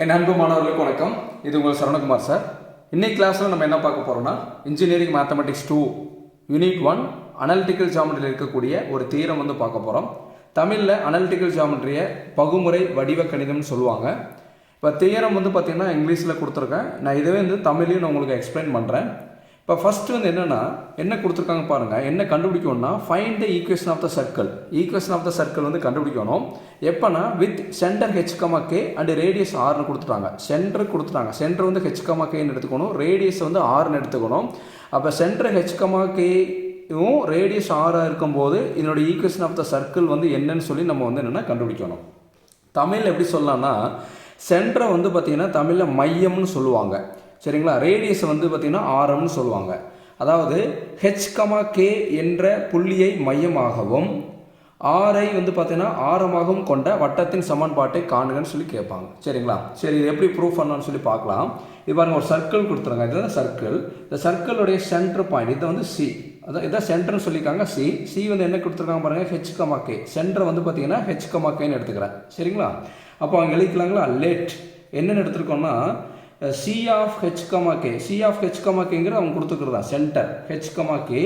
என் அன்பு மாணவர்களுக்கு வணக்கம். இது உங்கள் சரவணகுமார் சார். இன்னைக்கு கிளாஸில் நம்ம என்ன பார்க்க போகிறோம்னா இன்ஜினியரிங் மேத்தமெட்டிக்ஸ் 2 Unit-1 அனலிட்டிக்கல் ஜாமெட்ரியில் இருக்கக்கூடிய ஒரு தியரம் வந்து பார்க்க போகிறோம். தமிழில் அனலிட்டிக்கல் ஜாமெட்ரியை பகுமுறை வடிவ கணிதம்னு சொல்லுவாங்க. இப்போ தியரம் வந்து பார்த்திங்கன்னா இங்கிலீஷில் கொடுத்துருக்கேன். நான் இதுவே வந்து தமிழையும் நான் உங்களுக்கு எக்ஸ்பிளைன் பண்ணுறேன். இப்போ ஃபஸ்ட்டு வந்து என்ன கொடுத்துருக்காங்க பாருங்கள். என்ன கண்டுபிடிக்கணும்னா find the equation of the circle. Equation of the circle வந்து கண்டுபிடிக்கணும். எப்போனா with centre h k and radius ஆர்னு கொடுத்துட்டாங்க. சென்டர் கொடுத்துட்டாங்க. சென்டர் வந்து ஹெச்,கேன்னு எடுத்துக்கணும், ரேடியஸ் வந்து ஆர்னு எடுத்துக்கணும். அப்போ சென்டர் ஹெச்,கேவும் ரேடியஸ் ஆராக இருக்கும்போது இதனோட ஈக்குவேஷன் ஆஃப் த சர்க்கிள் வந்து என்னன்னு சொல்லி நம்ம வந்து என்னென்னா கண்டுபிடிக்கணும். தமிழில் எப்படி சொல்லலாம்னா சென்டரை வந்து பார்த்திங்கன்னா தமிழில் மையம்னு சொல்லுவாங்க, சரிங்களா. ரேடியஸ் வந்து பார்த்திங்கன்னா ஆரம்னு சொல்லுவாங்க. அதாவது ஹெச்,கே என்ற புள்ளியை மையமாகவும் ஆரை வந்து பார்த்திங்கன்னா ஆரமாகவும் கொண்ட வட்டத்தின் சமன்பாட்டை காணுங்கன்னு சொல்லி கேட்பாங்க, சரிங்களா. சரி, இது எப்படி ப்ரூவ் பண்ணலாம்னு சொல்லி பார்க்கலாம். இது பாருங்கள், ஒரு சர்க்கிள் கொடுத்துருங்க. இதுதான் சர்க்கிள். இந்த சர்க்கிளுடைய சென்டர் பாயிண்ட் இது வந்து சி, அதான் இதான் சென்டர்னு சொல்லியிருக்காங்க. சி வந்து என்ன கொடுத்துருக்காங்க பாருங்கள், ஹெச்,கே. சென்டர் வந்து பார்த்திங்கன்னா ஹெச்,கேன்னு எடுத்துக்கிறேன், சரிங்களா. அப்போ அவங்க எழுதிக்கலாங்களா. லெட் என்னென்னு எடுத்துருக்கோம்னா சி ஆஃப் ஹெச்,கே. சி ஆஃப் ஹெச்,கேங்கிறது அவங்க கொடுத்துக்கிறதா சென்டர் ஹெச்,கே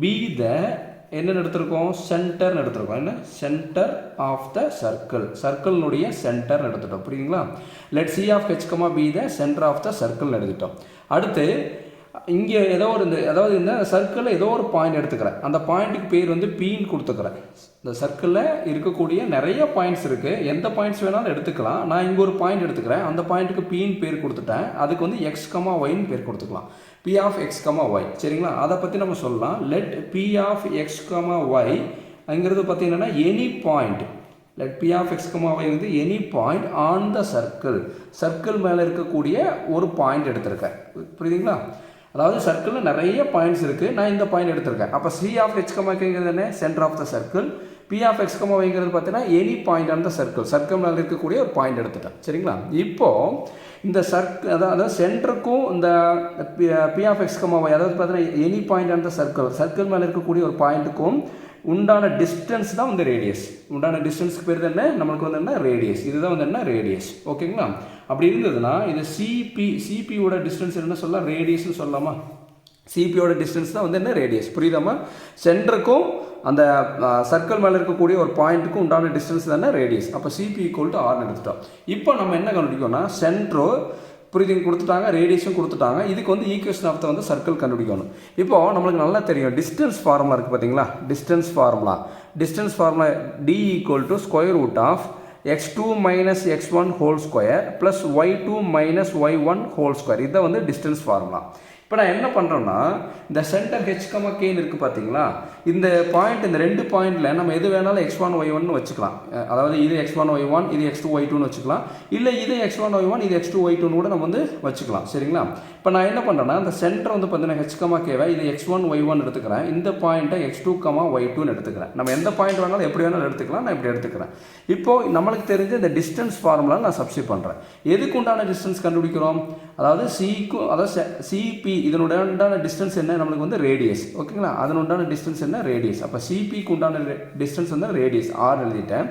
பி த என்னென்னு எடுத்திருக்கோம், சென்டர்னு எடுத்திருக்கோம். என்ன சென்டர் ஆஃப் த சர்க்கிள், சர்க்கிளினுடைய சென்டர்னு எடுத்துட்டோம், புரியுதுங்களா. Let C of h,, be the centre of the சர்க்கிள்னு எடுத்துட்டோம். அடுத்து இங்கே ஏதோ ஒரு அதாவது இந்த சர்க்கிளில் ஏதோ ஒரு பாயிண்ட் எடுத்துக்கிறேன். அந்த பாயிண்ட்டுக்கு பேர் வந்து பீன்னு கொடுத்துக்கிறேன். இந்த சர்க்கிளில் இருக்கக்கூடிய நிறைய பாயிண்ட்ஸ் இருக்குது, எந்த பாயிண்ட்ஸ் வேணாலும் எடுத்துக்கலாம். நான் இங்கே ஒரு பாயிண்ட் எடுத்துக்கிறேன், அந்த பாயிண்ட்டுக்கு பீன்னு பேர் கொடுத்துட்டேன். அதுக்கு வந்து எக்ஸ், ஒய்ன்னு பேர் கொடுத்துக்கலாம். பி ஆஃப் எக்ஸ், ஒய், சரிங்களா. அதை பற்றி நம்ம சொல்லலாம். Let P of x, y அங்கிறது பார்த்தீங்கன்னா any point. Let P of x, y வந்து any point on the circle. Circle மேலே இருக்கக்கூடிய ஒரு பாயிண்ட் எடுத்திருக்கேன், புரியுதுங்களா. அதாவது சர்க்கிளில் நிறைய பாயிண்ட்ஸ் இருக்குது, நான் இந்த பாயிண்ட் எடுத்திருக்கேன். அப்போ சி ஆஃப் ஹெச்,கேங்கிறது என்ன, centre of the circle. P of x, ஒய்ங்கிறது பார்த்தீங்கன்னா any point on the circle. Circle மேலே இருக்கக்கூடிய ஒரு பாயிண்ட் எடுத்துட்டேன், சரிங்களா. இப்போது இந்த சர்க்கிள் அதாவது சென்டருக்கும் இந்த பி ஆஃப் எக்ஸ், ஒய் அதாவது பார்த்தீங்கன்னா any point on the circle, circle மேலே இருக்கக்கூடிய ஒரு பாயிண்ட்டுக்கும் உண்டான டிஸ்டன்ஸ் தான் வந்து ரேடியஸ். உண்டான டிஸ்டன்ஸ்க்கு பேர் என்ன, நம்மளுக்கு வந்து என்ன ரேடியஸ். இதுதான் வந்து என்ன ரேடியஸ், ஓகேங்களா. அப்படி இருந்ததுன்னா இது சிபியோட டிஸ்டன்ஸ் என்ன சொல்லலாம், ரேடியஸ்னு சொல்லலாமா. சிபியோட டிஸ்டன்ஸ் தான் வந்து என்ன ரேடியஸ், புரியுதாமா. சென்டருக்கும் அந்த சர்க்கிள் மேலே இருக்கக்கூடிய ஒரு பாயிண்ட்டுக்கும் உண்டான டிஸ்டன்ஸ் தானே ரேடியஸ். அப்போ சிபி ஈக்குவல் டு ஆர்னு எடுத்துட்டோம். இப்போ நம்ம என்ன கண்டுபிடிக்கணும்னா சென்ட்ரோ புரியுது கொடுத்துட்டாங்க, ரேடியேஷன் கொடுத்துட்டாங்க. இதுக்கு வந்து ஈக்குவேஷன் ஆஃப் த வந்து சர்க்கிள் கண்டுபிடிக்கணும். இப்போது நம்மளுக்கு நல்லா தெரியும் டிஸ்டன்ஸ் ஃபார்முலா இருக்குது பார்த்தீங்களா. Distance formula D equal to square root of x2 minus x1 whole square plus y2 minus y1 whole square. இதை வந்து டிஸ்டன்ஸ் ஃபார்முலா. இப்போ நான் என்ன பண்ணுறேன்னா இந்த சென்டர் ஹெச்,கேன்னு இருக்குது பார்த்தீங்களா. இந்த பாயிண்ட், இந்த ரெண்டு பாயிண்டில் நம்ம எது வேணாலும் x1 y1 வச்சுக்கலாம். அதாவது இது x1 y1 இது x2 y2ன்னு வச்சுக்கலாம். இல்லை இது x1 y1 இது x2 y2ன்னு கூட நம்ம வந்து வச்சுக்கலாம், சரிங்களா. இப்போ நான் என்ன பண்ணுறேன்னா இந்த சென்டர் வந்து பார்த்தீங்கன்னா ஹெச்,கேவை இது x1 y1 எடுத்துக்கிறேன். இந்த பாயிண்ட்டை x2, y2ன்னு எடுத்துக்கிறேன். நம்ம எந்த பாயிண்ட் வேணாலும் எப்படி வேணாலும் எடுத்துக்கலாம், நான் இப்படி எடுத்துக்கிறேன். இப்போது நம்மளுக்கு தெரிஞ்ச இந்த டிஸ்டன்ஸ் ஃபார்முலா நான் சப்ஸ்டிட் பண்ணுறேன். எதுக்கு உண்டான டிஸ்டன்ஸ் கண்டுபிடிக்கிறோம், அதாவது சிக்கும் அதாவது சிபி இதனுடைய டிஸ்டன்ஸ் என்ன, நம்மளுக்கு வந்து ரேடியஸ், ஓகேங்களா. அதனுண்டான டிஸ்டன்ஸ் என்ன ரேடியஸ். அப்போ சிபிக்கு உண்டான டிஸ்டன்ஸ் வந்து ரேடியஸ் ஆர் எழுதிட்டேன்.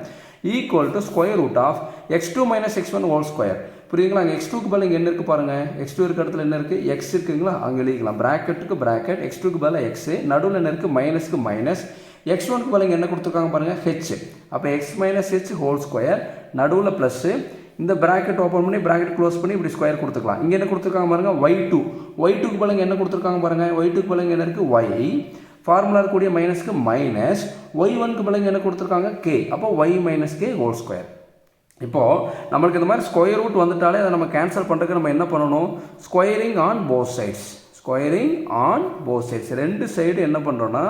Equal to square root of x2 minus x1 whole square. புரியுதுங்களா. அங்கே x2க்கு பதில் இங்கே என்ன இருக்குது பாருங்கள், x2 இருக்க இடத்துல என்ன இருக்குது, எக்ஸ் இருக்குங்களா, அங்கே எழுதிக்கலாம். ப்ராக்கெட்டுக்கு ப்ராக்கெட், x2க்கு பதில் எக்ஸு, நடுவில் என்ன இருக்குது மைனஸ்க்கு மைனஸ், x1க்கு பதில் என்ன கொடுத்துருக்காங்க பாருங்கள் ஹெச். அப்போ x minus H whole square, நடுவில் ப்ளஸ்ஸு, இந்த ப்ராக்கெட் ஓப்பன் பண்ணி ப்ராக்கெட் க்ளோஸ் பண்ணி இப்படி ஸ்கொயர் கொடுத்துக்கலாம். இங்கே என்ன கொடுத்துருக்காங்க பாருங்கள் y2க்கு பதில் என்ன கொடுத்துருக்காங்க பாருங்கள், y2க்கு பதில் என்ன இருக்குது y, ஃபார்முலா இருக்கக்கூடிய மைனஸ்க்கு மைனஸ், y1க்கு பதில் என்ன கொடுத்துருக்காங்க k. அப்போ y minus k whole square. இப்போது நம்மளுக்கு இந்த மாதிரி ஸ்கொயர் ரூட் வந்துட்டாலே அதை நம்ம கேன்சல் பண்ணுறதுக்கு நம்ம என்ன பண்ணணும், ஸ்கொயரிங் ஆன் போத் சைட்ஸ். ரெண்டு சைடு என்ன பண்ணுறோன்னா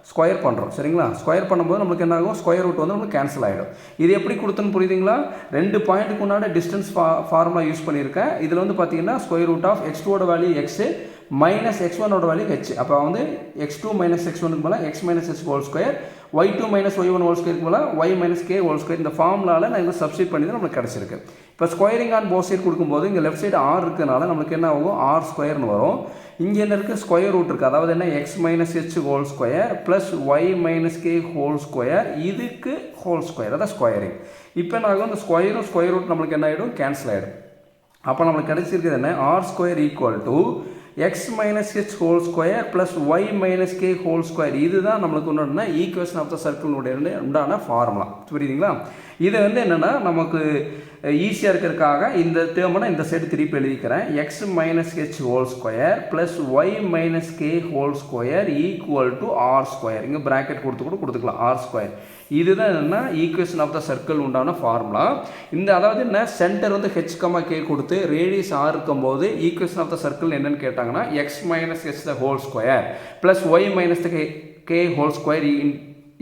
ஸ்கொயர் பண்ணுறோம், சரிங்களா. ஸ்கொயர் பண்ணும்போது நம்மளுக்கு என்ன ஆகும், ஸ்கொயர் ரூட் வந்து நம்மளுக்கு கேன்சல் ஆகிடும். இது எப்படி கொடுத்துன்னு புரியுதுங்களா. ரெண்டு பாயிண்ட்டுக்கு முன்னாடி டிஸ்டன்ஸ் ஃபார்முலா யூஸ் பண்ணியிருக்கேன். இதில் வந்து பார்த்தீங்கன்னா ஸ்கொயர் ரூட் ஆஃப் x2ஓட வேல்யூ எக்ஸு மைனஸ் x1ஓட வேல்யூ ஹெச். அப்போ வந்து x2 மைனஸ் x1க்கு மேலே x minus h whole square, y2 minus y1 whole ஸ்கொயருக்கு மேலே y minus k whole square. இந்த ஃபார்முலாவில் நான் இதை சப்ஸ்டிட் பண்ணி தான் நம்மளுக்கு கிடச்சிருக்கு. இப்போ ஸ்கொயரிங் ஆன் போத் சைடு கொடுக்கும்போது இங்கே லெஃப்ட் சைடு ஆர் இருக்கிறனால நம்மளுக்கு என்ன ஆகும், ஆர் ஸ்கொயர்னு வரும். இங்கே என்ன இருக்குது, ஸ்கொயர் ரூட் இருக்குது. அதாவது என்ன, x minus h whole square plus y minus k whole square, இதுக்கு ஹோல் ஸ்கொயர், அதான் ஸ்கொயரிங். இப்போ என்ன ஆகும், இந்த ஸ்கொயரும் ஸ்கொயர் ரூட் நம்மளுக்கு என்ன ஆகிடும், கேன்சல் ஆகிடும். அப்போ நம்மளுக்கு கிடைச்சிருக்குது என்ன, R square equal to X minus H whole square plus Y minus K whole square. இதுதான் நம்மளுக்கு ஒன்று ஈக்குவேஷன் ஆஃப் த சர்க்கிளுடைய உண்டான ஃபார்முலா. புரியுதுங்களா? இது என்னென்னா நமக்கு ஈஸியாக இருக்கிறதுக்காக இந்த டேர்மை இந்த சைடு திருப்பி எழுதிக்கிறேன். X minus H whole square plus Y minus K whole square equal to R square. இங்கே ப்ராக்கெட் கொடுத்துக்கலாம் ஆர் ஸ்கொயர். இதுதான் என்னென்னா ஈக்குவேஷன் ஆஃப் த சர்க்கிள் உண்டான ஃபார்முலா. இந்த அதாவது என்ன, சென்டர் ஹெச் கமா கே கொடுத்து ரேடியஸ் ஆர் இருக்கும்போது ஈக்குவேஷன் ஆஃப் த சர்க்கிள் என்னன்னு கேட்டாங்கன்னா X minus H the whole square plus Y minus the K whole square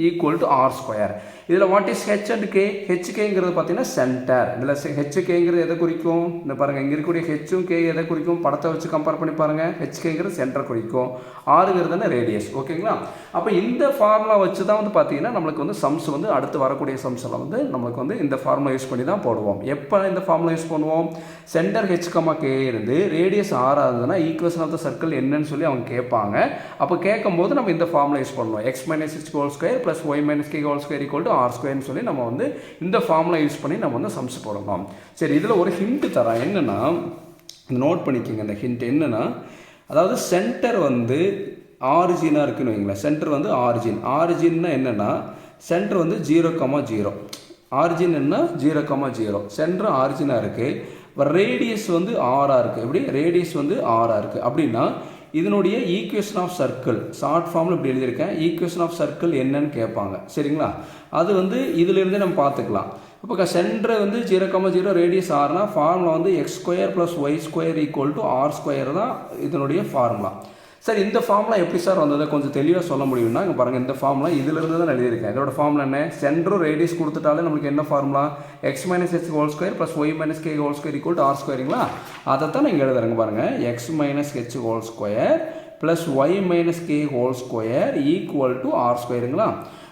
equal to R square. இதில் what is H and K? ஹெச்கேங்கிறது பார்த்தீங்கன்னா centre. இதில் ஹெச்கேங்கிறது எதை குறிக்கும்? இந்த பாருங்கள், இங்கே இருக்கக்கூடிய ஹெச்சும் கே எதை குறிக்கும்? படத்தை வச்சு கம்பேர் பண்ணி பாருங்கள். ஹெச்கேங்கிறது சென்டர் குறிக்கும், ஆறுங்கிறது ரேடியஸ். ஓகேங்களா? அப்போ இந்த ஃபார்முலா வச்சு தான் பார்த்தீங்கன்னா நம்மளுக்கு சம்ஸ் அடுத்து வரக்கூடிய சம்ஸ் எல்லாம் நம்மளுக்கு இந்த ஃபார்முலா யூஸ் பண்ணி தான் போடுவோம். எப்போ இந்த ஃபார்முலா யூஸ் பண்ணுவோம்? சென்டர் ஹெச் கமா கே இருந்து ரேடியஸ் ஆர் ஆகுதுன்னா ஈக்குவேஷன் ஆஃப் த சர்க்கிள் என்னன்னு சொல்லி அவங்க கேட்பாங்க. அப்போ கேட்கும்போது நம்ம இந்த ஃபார்முலா யூஸ் பண்ணுவோம். X minus H whole square plus Y minus K whole square equal to R ஸ்கொயர்னு சொல்லி நம்ம இந்த ஃபார்முலா யூஸ் பண்ணி நம்ம சம்ஸ் போடணும். சரி, இதில் ஒரு ஹிண்ட் தரேன். என்னென்னா நோட் பண்ணிக்கோங்க. இந்த ஹிண்ட் என்னென்னா, அதாவது சென்டர் ஆரிஜினாக இருக்குன்னு வைங்களேன். சென்டர் ஆரிஜின்னா என்னென்னா சென்டர் 0,0. ஆரிஜின் என்ன, 0,0. சென்டர் ஆரிஜினாக இருக்குது. ரேடியஸ் ஆராக இருக்குது. எப்படி? ரேடியஸ் ஆராக இருக்குது. அப்படின்னா இதனுடைய ஈக்குவேஷன் ஆஃப் சர்க்கிள் ஷார்ட் ஃபார்மில் இப்படி எழுதியிருக்கேன். ஈக்குவேஷன் ஆஃப் சர்க்கிள் என்னன்னு கேட்பாங்க. சரிங்களா? அது இதிலிருந்தே நம்ம பார்த்துக்கலாம். இப்போ சென்டர் 0,0 ரேடியஸ் ஆர்னா formula x square plus Y square equal to R square தான் இதனுடைய ஃபார்முலா. சார், இந்த ஃபார்முலா எப்படி சார் வந்ததை கொஞ்சம் தெளிவாக சொல்ல முடியும்னா, இங்கே பாருங்கள், இந்த ஃபார்முலா இதிலிருந்து தான் எழுதியிருக்கேன். இதோட ஃபார்முலா என்ன? சென்டரும் ரேடியஸ் கொடுத்துட்டாலே நம்மளுக்கு என்ன formula? X minus H whole square plus Y minus K whole square equal to r ஸ்கொயருங்களா? அதை தான் நீங்கள் எழுதுறங்க. பாருங்கள், x minus H whole square plus Y minus K whole square equal to r ஸ்கொயருங்களா?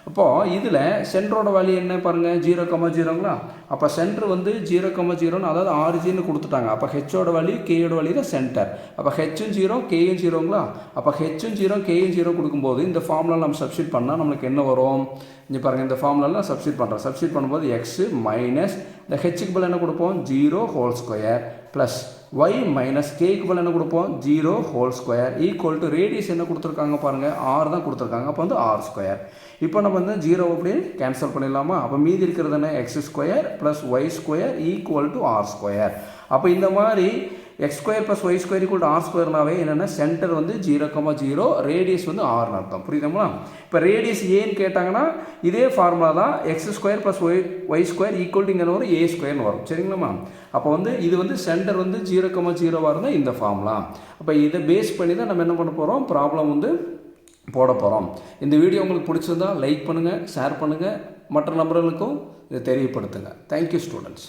அப்போது இதில் சென்டரோட வேல்யூ என்ன பாருங்கள், 0,0ங்களா? அப்போ சென்டர் 0,0ன்னு அதாவது ஆரிஜின்னு கொடுத்துட்டாங்க. அப்போ ஹெச்சோட வேல்யூ கேயோட வேல்யூ தான் சென்டர். அப்போ ஹெச்சும் 0 கேயும் 0ங்களா? அப்போ ஹெச்சும் 0 கேயும் 0 கொடுக்கும்போது இந்த ஃபார்முலா நம்ம சப்ஸ்டியூட் பண்ணால் நம்மளுக்கு என்ன வரும்? இங்கே பாருங்கள், இந்த ஃபார்முலாவில் சப்ஸ்டியூட் பண்ணுறோம். சப்ஸ்டியூட் பண்ணும்போது எக்ஸ் மைனஸ் இந்த ஹெச்சுக்கு பதில் என்ன கொடுப்போம்? 0 whole square plus y minus கேக்கு பதில் என்ன கொடுப்போம்? 0 whole square equal to radius என்ன கொடுத்துருக்காங்க பாருங்கள், ஆர் தான் கொடுத்துருக்காங்க. அப்போ ஆர் ஸ்கொயர். இப்போ நம்ம 0 அப்படியே கேன்சல் பண்ணிடலாமா? அப்போ மீதி இருக்கிறது என்ன? X square plus Y square equal to R square. அப்போ இந்த மாதிரி x square plus Y square equal to r ஸ்கொயர்னாவே என்னென்னா சென்டர் 0,0 ரேடியஸ் ஆர்னு அர்த்தம். புரியுதுங்களா? இப்போ ரேடியஸ் ஏன்னு கேட்டாங்கன்னா இதே ஃபார்முலா தான். X square plus Y square equal to இங்கே வரும் ஏ ஸ்கொயர்னு வரும். சரிங்களாம்மா? அப்போ இது சென்டர் 0,0 இருந்தால் இந்த ஃபார்முலா. அப்போ இதை பேஸ் பண்ணி தான் நம்ம என்ன பண்ண போகிறோம்? ப்ராப்ளம் போட போகிறோம். இந்த வீடியோ உங்களுக்கு பிடிச்சிருந்தா லைக் பண்ணுங்கள், ஷேர் பண்ணுங்கள், மற்ற நபர்களுக்கும் இதை தெரியப்படுத்துங்க. Thank you students.